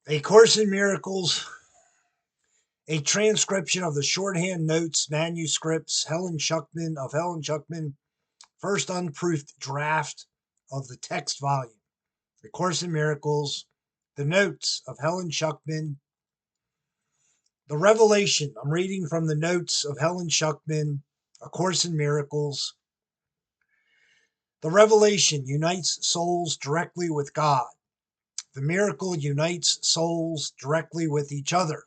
A Course in Miracles, a transcription of the Shorthand Notes, Manuscripts, Helen Schuckman, first unproofed draft of the text volume. A Course in Miracles, the notes of Helen Schuckman, the revelation. I'm reading from the notes of Helen Schuckman, A Course in Miracles. The revelation unites souls directly with God. The miracle unites souls directly with each other.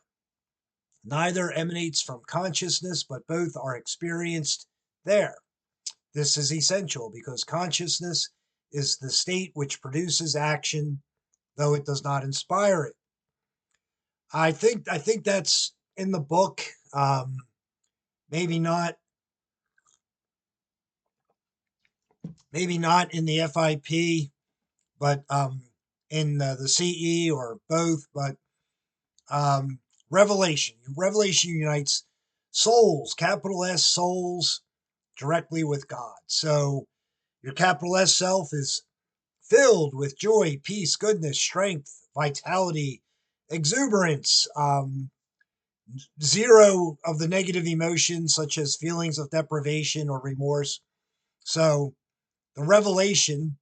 Neither emanates from consciousness, but both are experienced there. This is essential because consciousness is the state which produces action, though it does not inspire it. I think that's in the book. Maybe not in the FIP, but in the CE or both. But revelation unites souls, capital S souls, directly with God. So your capital S self is filled with joy, peace, goodness, strength, vitality, exuberance, zero of the negative emotions such as feelings of deprivation or remorse. So the revelation,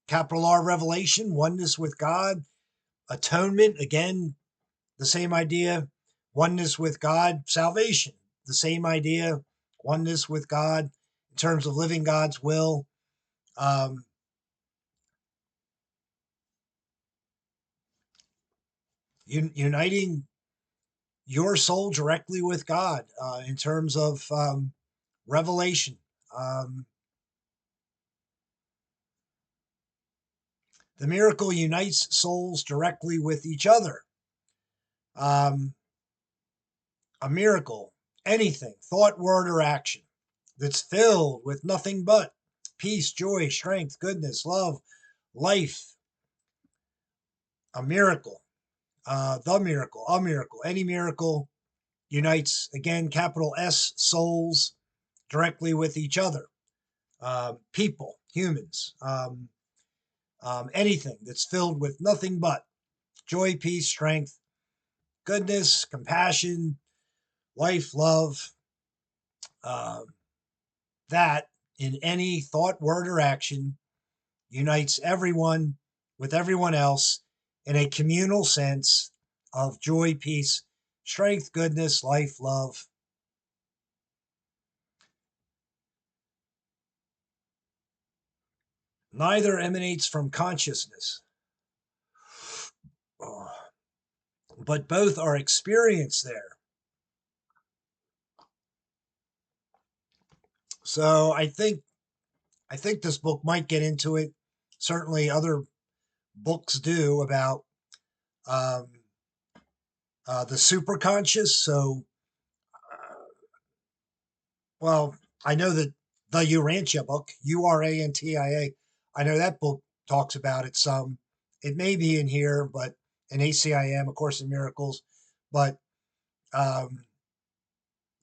capital R revelation, oneness with God, atonement, again, the same idea, oneness with God, salvation, the same idea, oneness with God in terms of living God's will. Uniting your soul directly with God in terms of revelation. The miracle unites souls directly with each other. A miracle, anything, thought, word, or action that's filled with nothing but peace, joy, strength, goodness, love, life. A miracle, the miracle, a miracle, any miracle unites, again, capital S, souls directly with each other. People, humans, anything that's filled with nothing but joy, peace, strength, goodness, compassion, life, love, uh, that in any thought, word, or action unites everyone with everyone else in a communal sense of joy, peace, strength, goodness, life, love. Neither emanates from consciousness, but both are experienced there. So I think this book might get into it. Certainly, other books do about um, the superconscious. So, well, I know that the Urantia book, Urantia, I know that book talks about it some. It may be in here, but in ACIM, A Course in Miracles, but um,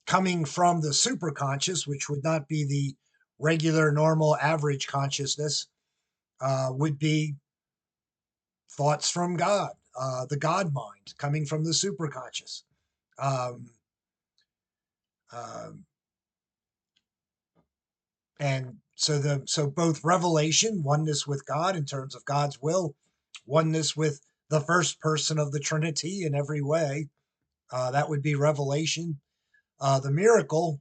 coming from the superconscious, which would not be the regular, normal, average consciousness, would be thoughts from God, the God mind coming from the superconscious. Um, um, and so both revelation, oneness with God in terms of God's will, oneness with the first person of the Trinity in every way. That would be revelation. The miracle,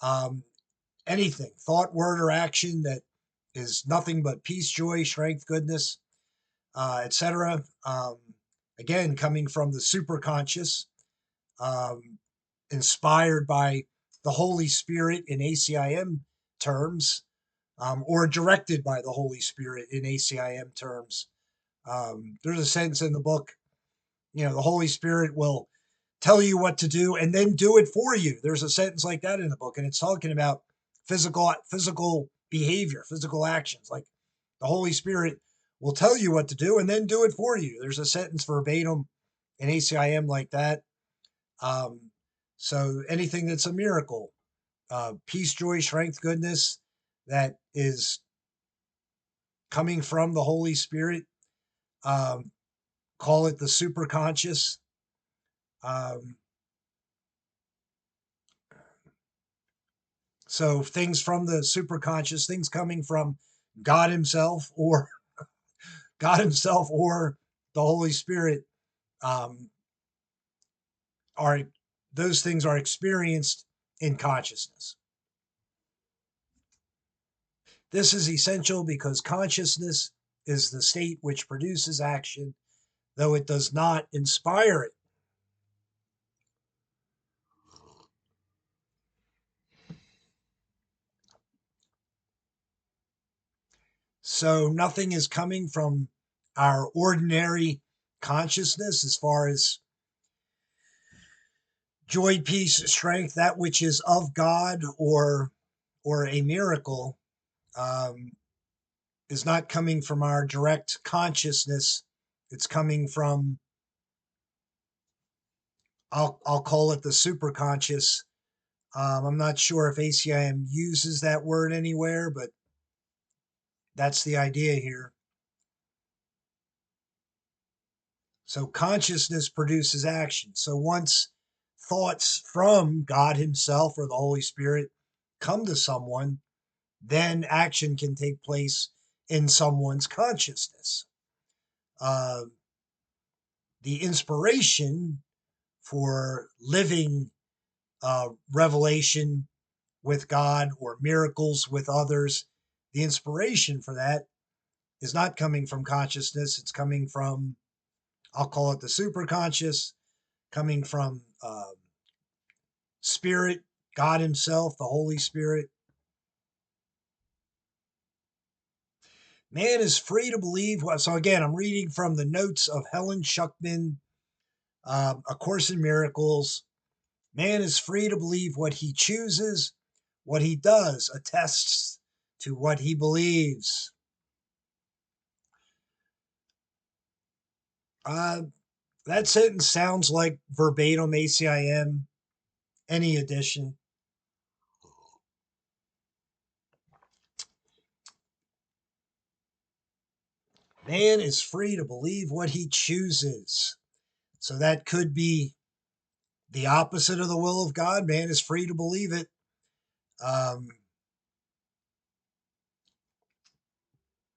um, anything, thought, word, or action that is nothing but peace, joy, strength, goodness, etc. Again, coming from the superconscious, um, inspired by the Holy Spirit in ACIM terms, or directed by the Holy Spirit in ACIM terms. There's a sentence in the book, the Holy Spirit will tell you what to do and then do it for you. There's a sentence like that in the book, and it's talking about physical behavior, physical actions. Like the Holy Spirit will tell you what to do and then do it for you. There's a sentence verbatim in ACIM like that. Um, so anything that's a miracle, peace, joy, strength, goodness, that is coming from the Holy Spirit, um, call it the superconscious. So things from the superconscious, things coming from God Himself or God Himself or the Holy Spirit, um, are those things are experienced in consciousness. This is essential because consciousness is the state which produces action, though it does not inspire it. So nothing is coming from our ordinary consciousness as far as joy, peace, strength, that which is of God or a miracle, um, is not coming from our direct consciousness. It's coming from, I'll call it the superconscious. I'm not sure if ACIM uses that word anywhere, but that's the idea here. So consciousness produces action. So once thoughts from God Himself or the Holy Spirit come to someone, then action can take place in someone's consciousness. Uh, the inspiration for living revelation with God or miracles with others, the inspiration for that is not coming from consciousness. It's coming from, I'll call it the superconscious, coming from Spirit, God Himself, the Holy Spirit. Man is free to believe. So again, I'm reading from the notes of Helen Schuckman, A Course in Miracles. Man is free to believe what he chooses. What he does attests to what he believes. That sentence sounds like verbatim ACIM, any edition. Man is free to believe what he chooses. So that could be the opposite of the will of God. Man is free to believe it.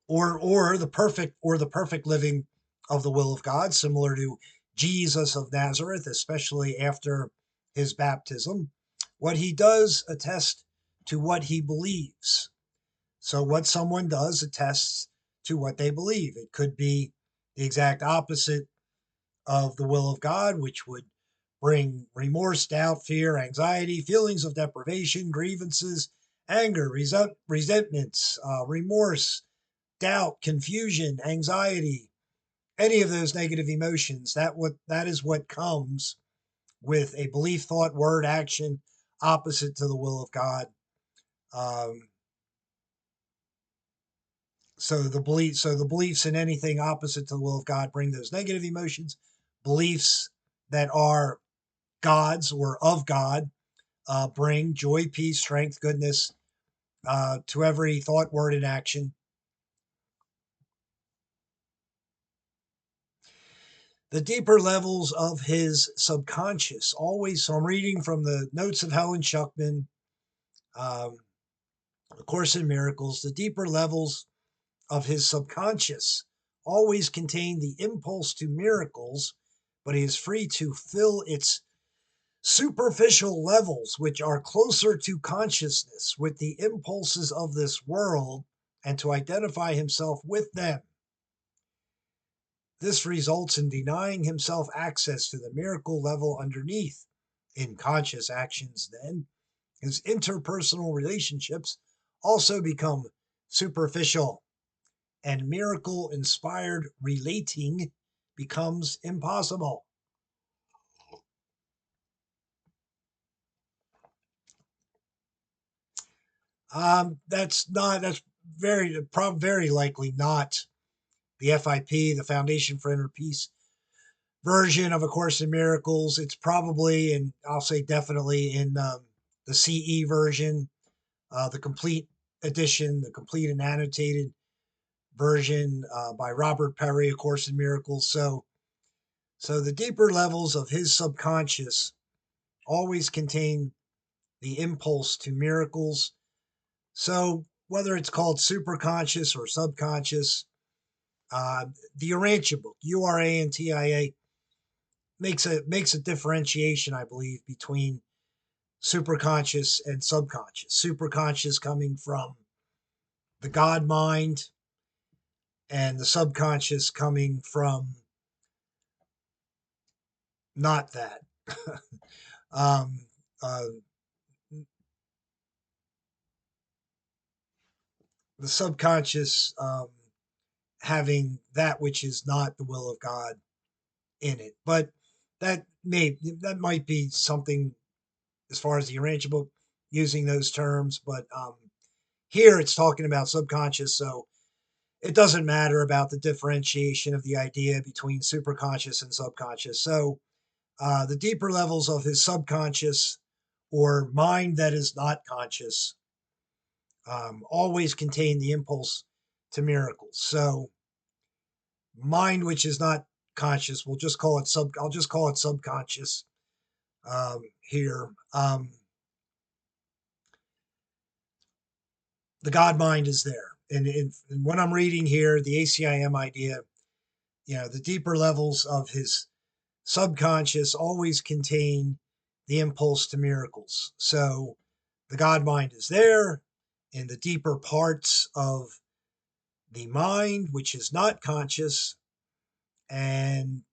Or the perfect living of the will of God, similar to Jesus of Nazareth, especially after his baptism. What he does attests to what he believes. So what someone does attests to what they believe. It could be the exact opposite of the will of God, which would bring remorse, doubt, fear, anxiety, feelings of deprivation, grievances, anger, resentments, remorse, doubt, confusion, anxiety, any of those negative emotions. That is what comes with a belief, thought, word, action opposite to the will of God. Um, so the beliefs in anything opposite to the will of God bring those negative emotions. Beliefs that are God's or of God bring joy, peace, strength, goodness to every thought, word, and action. The deeper levels of his subconscious always. So I'm reading from the notes of Helen Schuckman, A Course in Miracles. The deeper levels of his subconscious always contain the impulse to miracles, but he is free to fill its superficial levels, which are closer to consciousness, with the impulses of this world and to identify himself with them. This results in denying himself access to the miracle level underneath. In conscious actions, then, his interpersonal relationships also become superficial, and miracle inspired relating becomes impossible. That's very likely not the FIP, the Foundation for Inner Peace version of A Course in Miracles. It's probably, and I'll say definitely, in the CE version, the complete edition, the complete and annotated version by Robert Perry, A Course in Miracles. So So the deeper levels of his subconscious always contain the impulse to miracles. So whether it's called superconscious or subconscious, the Urantia book, Urantia, makes a differentiation, I believe, between superconscious and subconscious. Superconscious coming from the God mind, and the subconscious coming from not that. um, uh, the subconscious having that which is not the will of God in it. But that might be something as far as the Urantia book using those terms. But here it's talking about subconscious, so it doesn't matter about the differentiation of the idea between superconscious and subconscious. So the deeper levels of his subconscious or mind that is not conscious always contain the impulse to miracles. So mind which is not conscious, we'll just call it I'll just call it subconscious here. The God mind is there, and when I'm reading here, the ACIM idea, the deeper levels of his subconscious always contain the impulse to miracles. So the God mind is there in the deeper parts of the mind, which is not conscious. And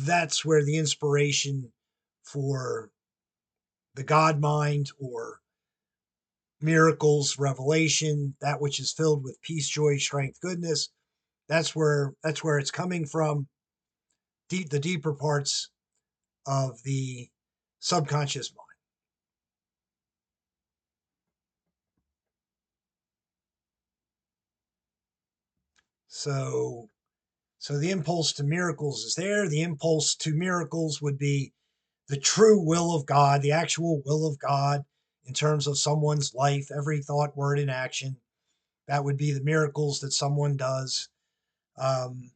that's where the inspiration for the God mind or miracles, revelation, that which is filled with peace, joy, strength, goodness, that's where it's coming from, the deeper parts of the subconscious mind. So so the impulse to miracles is there. The impulse to miracles would be the true will of God, the actual will of God in terms of someone's life, every thought, word, and action. That would be the miracles that someone does, um,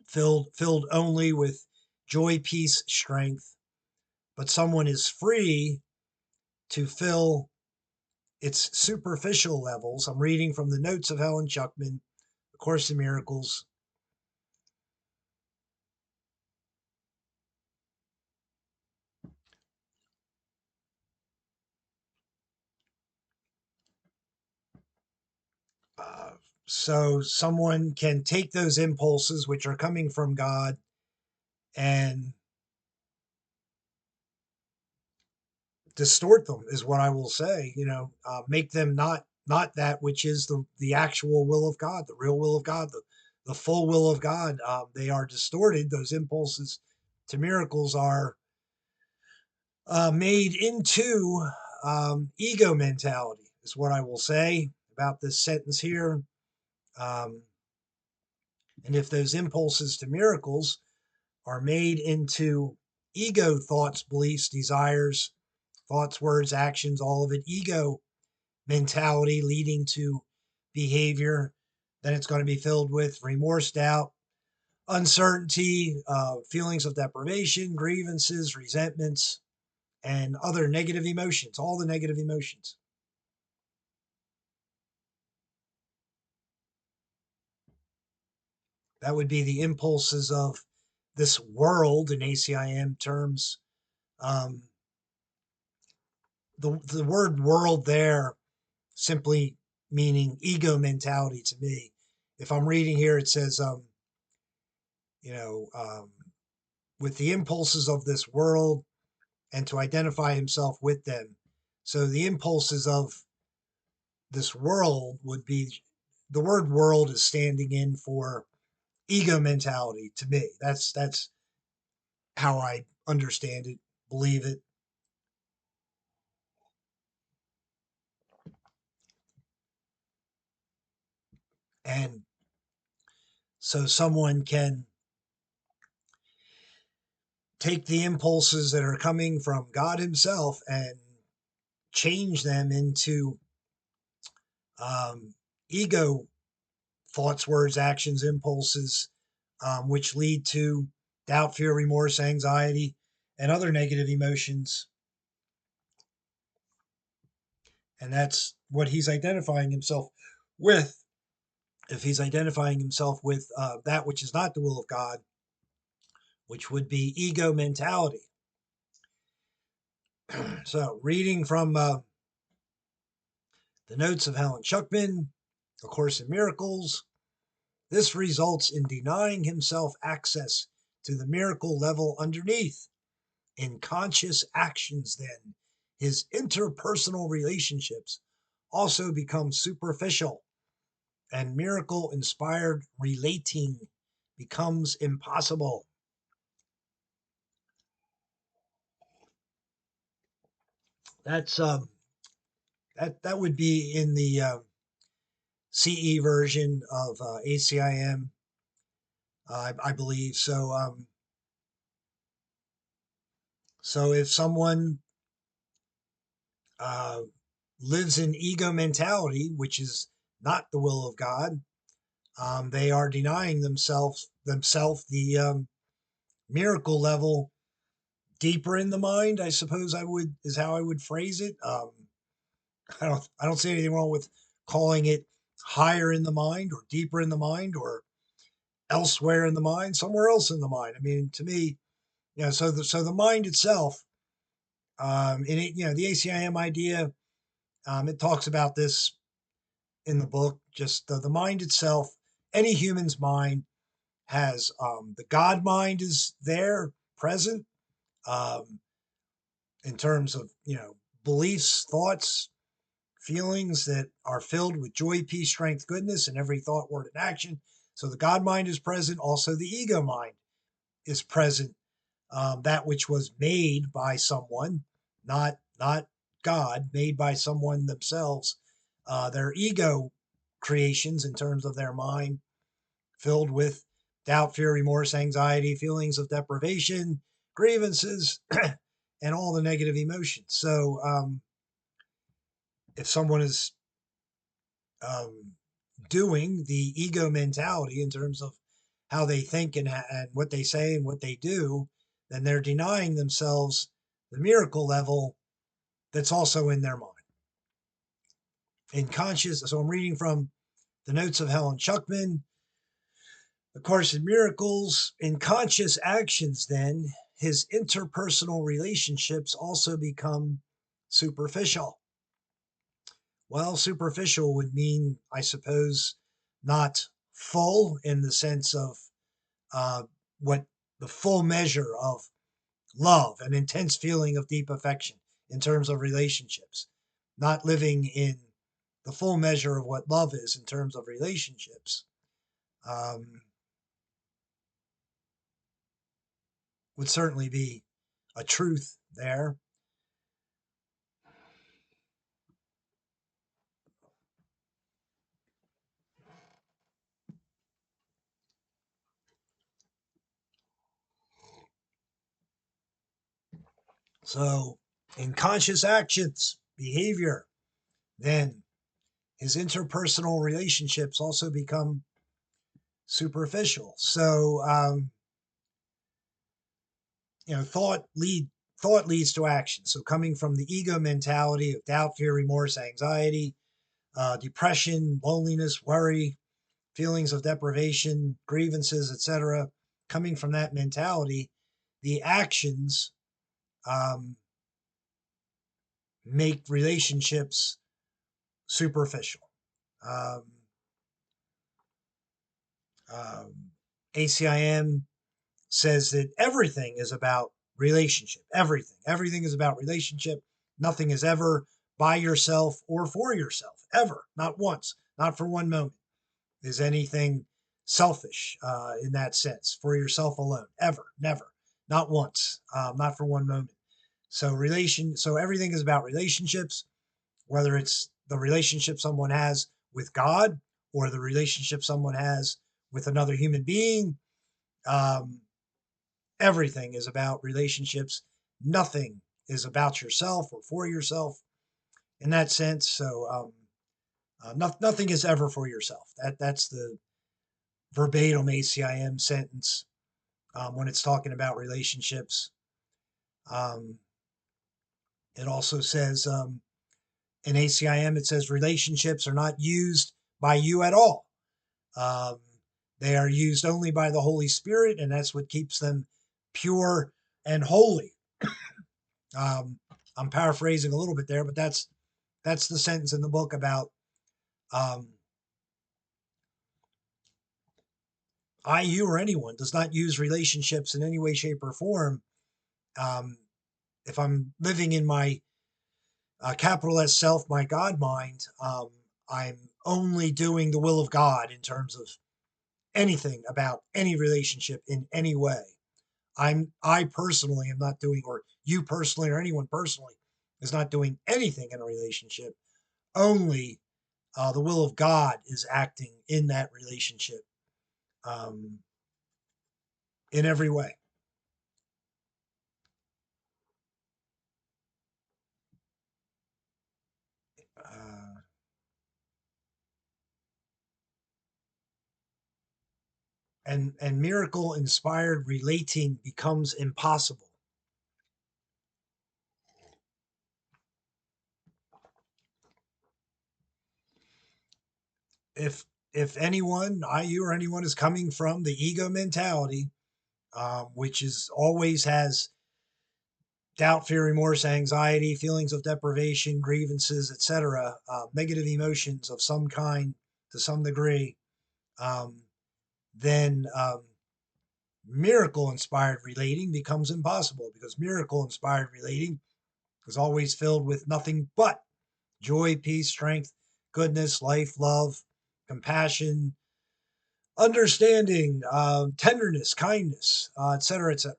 filled only with joy, peace, strength. But someone is free to fill its superficial levels. I'm reading from the notes of Helen Chuckman, A Course in Miracles. Uh, so someone can take those impulses, which are coming from God, and distort them, is what I will say. Make them not that which is the actual will of God, the real will of God, the full will of God. They are distorted. Those impulses to miracles are made into ego mentality, is what I will say about this sentence here. Um, and if those impulses to miracles are made into ego thoughts, beliefs, desires, thoughts, words, actions, all of it, ego mentality leading to behavior, then it's going to be filled with remorse, doubt, uncertainty, feelings of deprivation, grievances, resentments, and other negative emotions, all the negative emotions. That would be the impulses of this world in ACIM terms. Um, the word world there simply meaning ego mentality to me. If I'm reading here, it says, you know, um, with the impulses of this world and to identify himself with them. So the impulses of this world would be, the word world is standing in for ego mentality to me. That's how I understand it, believe it. And so someone can take the impulses that are coming from God Himself and change them into ego thoughts, words, actions, impulses, which lead to doubt, fear, remorse, anxiety, and other negative emotions. And that's what he's identifying himself with. If he's identifying himself with that which is not the will of God, which would be ego mentality. So, reading from the notes of Helen Schuckman, A Course in Miracles, this results in denying himself access to the miracle level underneath. In conscious actions, then, his interpersonal relationships also become superficial, and miracle inspired relating becomes impossible. That's that would be in the CE version of ACIM, I believe. So if someone uh, lives in ego mentality, which is not the will of God, they are denying themselves the miracle level deeper in the mind. I suppose is how I would phrase it. I don't see anything wrong with calling it higher in the mind or deeper in the mind or elsewhere in the mind, somewhere else in the mind. I mean, to me, so the mind itself, in it, the ACIM idea, it talks about this in the book. Just the mind itself, any human's mind has the God mind is there present, um, in terms of beliefs, thoughts, feelings that are filled with joy, peace, strength, goodness in every thought, word, and action. So the God mind is present. Also, the ego mind is present. That which was made by someone, not God, made by someone themselves. Their ego creations in terms of their mind, filled with doubt, fear, remorse, anxiety, feelings of deprivation, grievances, and all the negative emotions. So if someone is um, doing the ego mentality in terms of how they think and what they say and what they do, then they're denying themselves the miracle level that's also in their mind. In conscious, so I'm reading from the notes of Helen Schuckman, A Course in Miracles. In conscious actions, then, his interpersonal relationships also become superficial. Well, superficial would mean, I suppose, not full in the sense of uh, what the full measure of love, an intense feeling of deep affection in terms of relationships, not living in the full measure of what love is in terms of relationships, um, would certainly be a truth there. So, in conscious actions, behavior, then his interpersonal relationships also become superficial. So, thought leads to action. So, coming from the ego mentality of doubt, fear, remorse, anxiety, depression, loneliness, worry, feelings of deprivation, grievances, etc., coming from that mentality, the actions um, make relationships superficial. Um, um, ACIM says that everything is about relationship. Everything is about relationship. Nothing is ever by yourself or for yourself, ever. Not once, not for one moment is anything selfish in that sense, for yourself alone, ever, never, not once, not for one moment. So everything is about relationships, whether it's the relationship someone has with God or the relationship someone has with another human being. Um, Everything is about relationships. Nothing is about yourself or for yourself in that sense. So nothing is ever for yourself. That's the verbatim ACIM sentence when it's talking about relationships. It also says in ACIM, it says relationships are not used by you at all. Um, they are used only by the Holy Spirit, and that's what keeps them pure and holy. I'm paraphrasing a little bit there, but that's the sentence in the book about I, you, or anyone does not use relationships in any way, shape, or form. If I'm living in my capital S self, my God mind, I'm only doing the will of God in terms of anything about any relationship in any way. I personally am not doing, or you personally, or anyone personally is not doing anything in a relationship. Only the will of God is acting in that relationship um, in every way. Uh, and miracle inspired relating becomes impossible. If anyone, I, you, or anyone is coming from the ego mentality, which is always has doubt, fear, remorse, anxiety, feelings of deprivation, grievances, etc., negative emotions of some kind to some degree, um, then miracle inspired relating becomes impossible, because miracle inspired relating is always filled with nothing but joy, peace, strength, goodness, life, love, compassion, understanding, tenderness, kindness, etc., etc.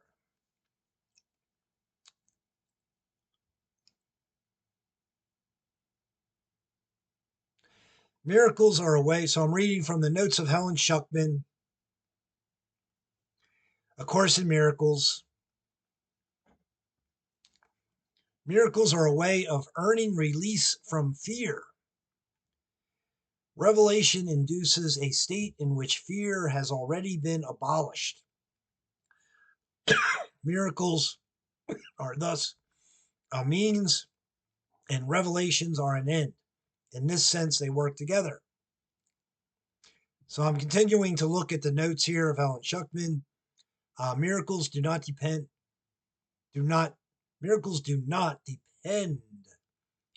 Miracles are a way. So I'm reading from the notes of Helen Schuckman, A Course in Miracles. Miracles are a way of earning release from fear. Revelation induces a state in which fear has already been abolished. Miracles are thus a means, and revelations are an end. In this sense, they work together. So I'm continuing to look at the notes here of Helen Schuckman. Miracles do not depend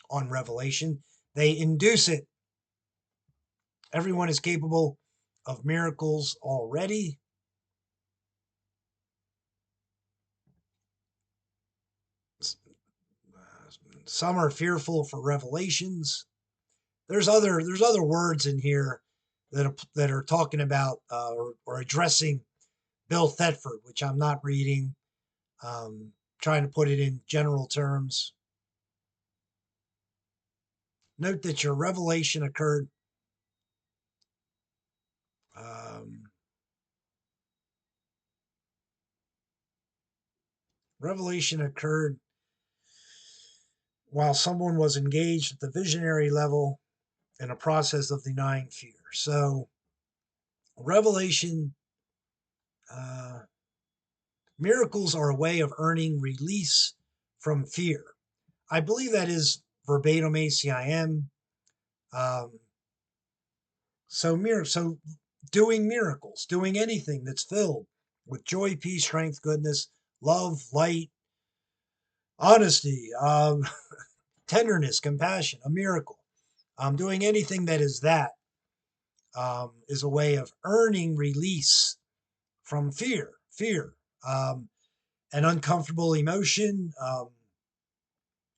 on revelation. They induce it. Everyone is capable of miracles already. Some are fearful for revelations. There's other words in here that are talking about or addressing Bill Thetford, which I'm not reading. Trying to put it in general terms. Note that your revelation occurred. Um, revelation occurred while someone was engaged at the visionary level in a process of denying fear. So, revelation, uh, miracles are a way of earning release from fear. I believe that is verbatim ACIM. Um, so doing miracles, doing anything that's filled with joy, peace, strength, goodness, love, light, honesty, tenderness, compassion, a miracle. Doing anything that is that is a way of earning release from fear. Fear, an uncomfortable emotion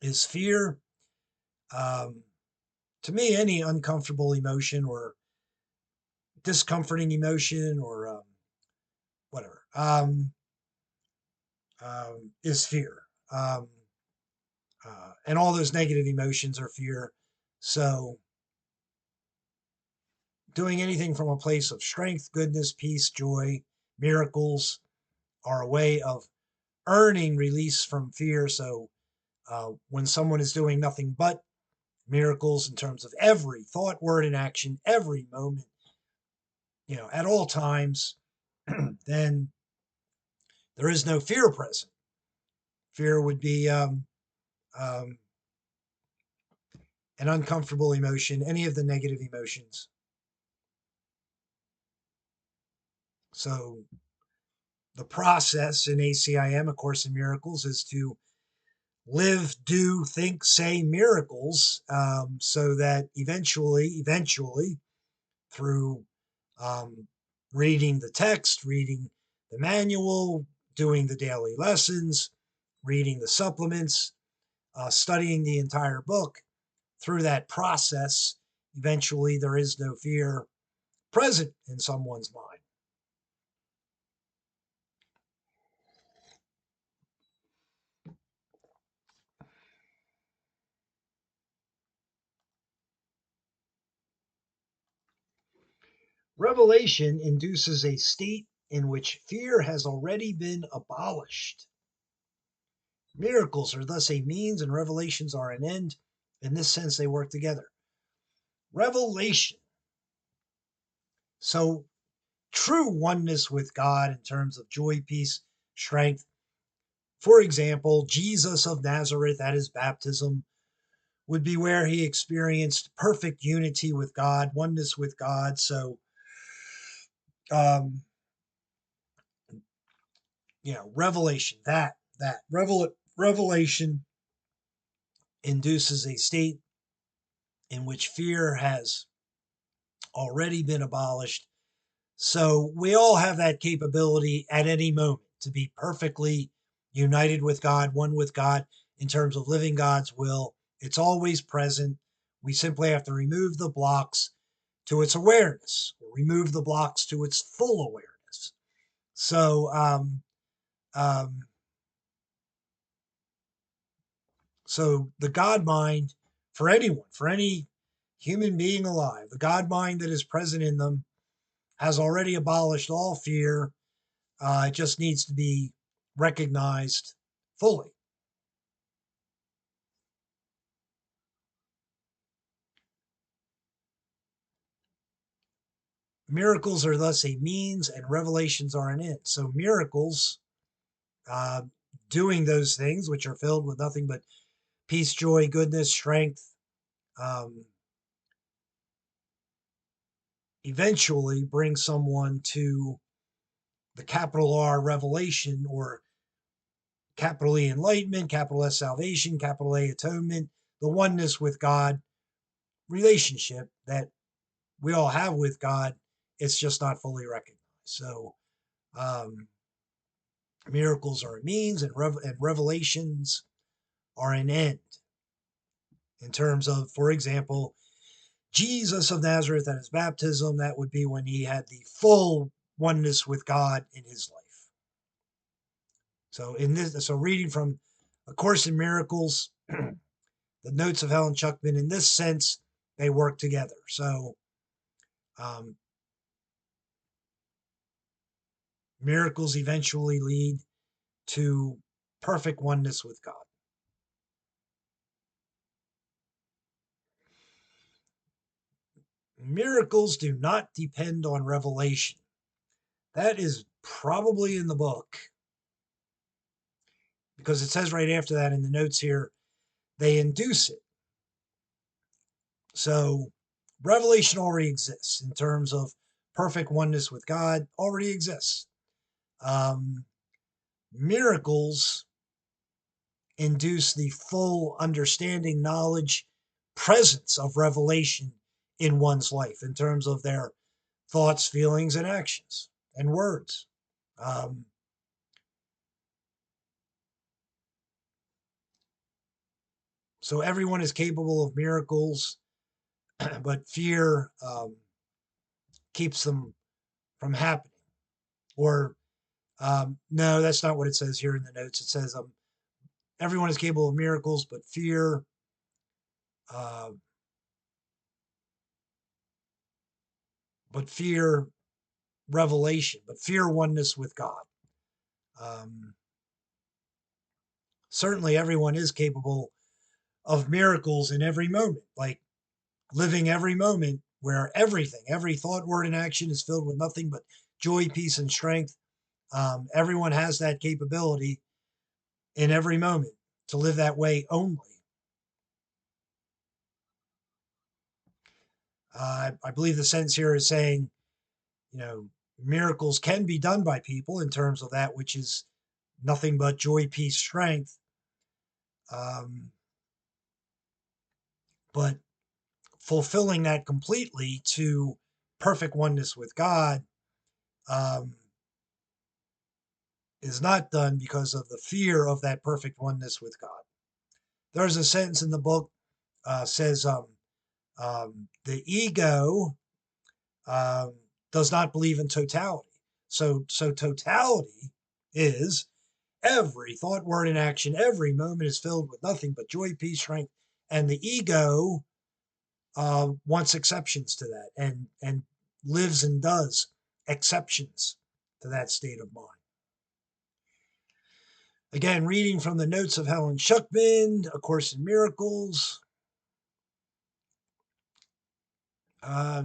is fear. Um, to me, any uncomfortable emotion or discomforting emotion or whatever is fear. And all those negative emotions are fear. So, doing anything from a place of strength, goodness, peace, joy, miracles are a way of earning release from fear. So, when someone is doing nothing but miracles in terms of every thought, word, and action, every moment, at all times, then There is no fear present. Fear would be an uncomfortable emotion, any of the negative emotions. So the process in ACIM, A Course in Miracles, is to live, do, think, say miracles, so that eventually, through reading the text, reading the manual, doing the daily lessons, reading the supplements, studying the entire book, through that process, eventually there is no fear present in someone's mind. Revelation induces a state in which fear has already been abolished. Miracles are thus a means and revelations are an end. In this sense, they work together. Revelation. So, true oneness with God in terms of joy, peace, strength. For example, Jesus of Nazareth at his baptism would be where he experienced perfect unity with God, oneness with God. So, um, revelation, revelation induces a state in which fear has already been abolished. So we all have that capability at any moment to be perfectly united with God, one with God in terms of living God's will. It's always present. We simply have to remove the blocks to its awareness, or remove the blocks to its full awareness. So, um, so the God mind for anyone, for any human being alive, the God mind that is present in them has already abolished all fear. It just needs to be recognized fully. Miracles are thus a means and revelations are an end. So miracles, uh, doing those things which are filled with nothing but peace, joy, goodness, strength, um, eventually bring someone to the capital R revelation, or capital E enlightenment, capital S salvation, capital A atonement, the oneness with God relationship that we all have with God. It's just not fully recognized. So, um, miracles are a means, and revelations are an end. In terms of, for example, Jesus of Nazareth at his baptism, that would be when he had the full oneness with God in his life. So reading from A Course in Miracles, the notes of Helen Chuckman, in this sense, they work together. So, um, miracles eventually lead to perfect oneness with God. Miracles do not depend on revelation. That is probably in the book, because it says right after that in the notes here, they induce it. So revelation already exists in terms of perfect oneness with God, already exists. Miracles induce the full understanding, knowledge, presence of revelation in one's life in terms of their thoughts, feelings, and actions and words. Um, so everyone is capable of miracles, but fear keeps them from happening. Or no, that's not what it says here in the notes. It says everyone is capable of miracles, but fear uh, revelation, but fear oneness with God. Um, Certainly, everyone is capable of miracles in every moment, like living every moment where everything, every thought, word, and action is filled with nothing but joy, peace, and strength. Everyone has that capability in every moment to live that way only. I believe the sentence here is saying, you know, miracles can be done by people in terms of that which is nothing but joy, peace, strength. But fulfilling that completely to perfect oneness with God um, is not done because of the fear of that perfect oneness with God. There's a sentence in the book says the ego um, does not believe in totality. So totality is every thought, word, and action. Every moment is filled with nothing but joy, peace, strength, and the ego wants exceptions to that, and lives and does exceptions to that state of mind. Again, reading from the notes of Helen Schuckman, A Course in Miracles. I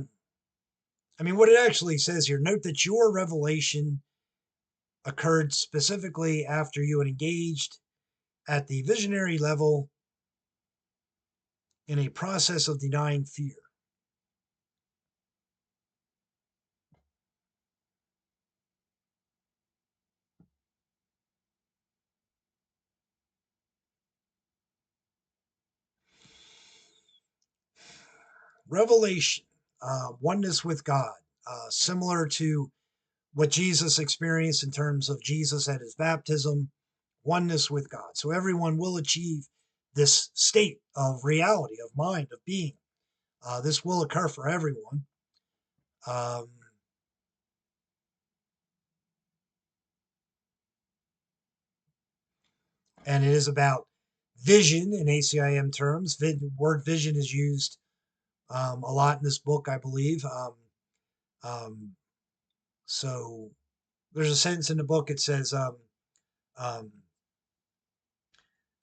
mean, what it actually says here, note that your revelation occurred specifically after you had engaged at the visionary level in a process of denying fear. Revelation, oneness with God, similar to what Jesus experienced in terms of Jesus at his baptism, oneness with God. So everyone will achieve this state of reality, of mind, of being. This will occur for everyone. Um, and it is about vision in ACIM terms. The word vision is used a lot in this book, I believe. Um, so there's a sentence in the book. It says, um,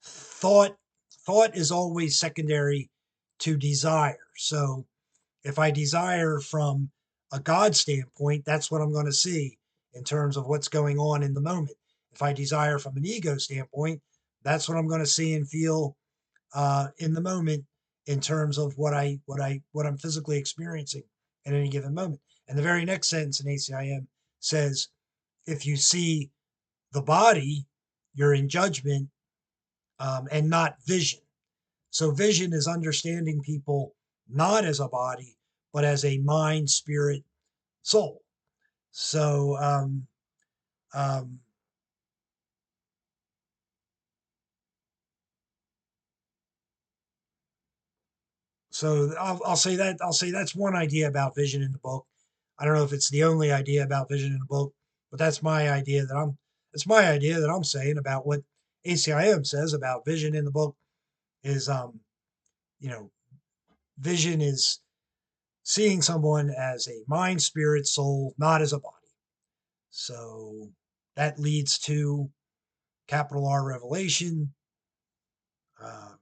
"Thought is always secondary to desire." So if I desire from a God standpoint, that's what I'm going to see in terms of what's going on in the moment. If I desire from an ego standpoint, that's what I'm going to see and feel in the moment in terms of what I'm physically experiencing at any given moment. And the very next sentence in ACIM says, if you see the body, you're in judgment and not vision. So vision is understanding people not as a body, but as a mind, spirit, soul. So um, I'll say that that's one idea about vision in the book. I don't know if it's the only idea about vision in the book, but that's my idea that I'm saying about what ACIM says about vision in the book is you know, vision is seeing someone as a mind, spirit, soul, not as a body. So that leads to capital R revelation. Um,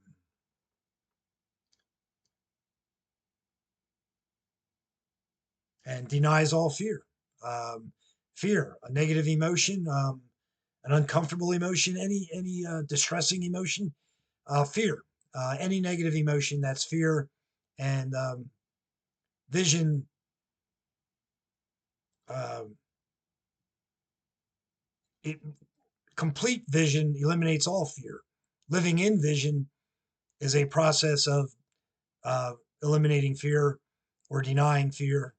and denies all fear. Fear, a negative emotion, an uncomfortable emotion, any distressing emotion, fear, any negative emotion, that's fear, and vision. Um, it, complete vision eliminates all fear. Living in vision is a process of eliminating fear or denying fear.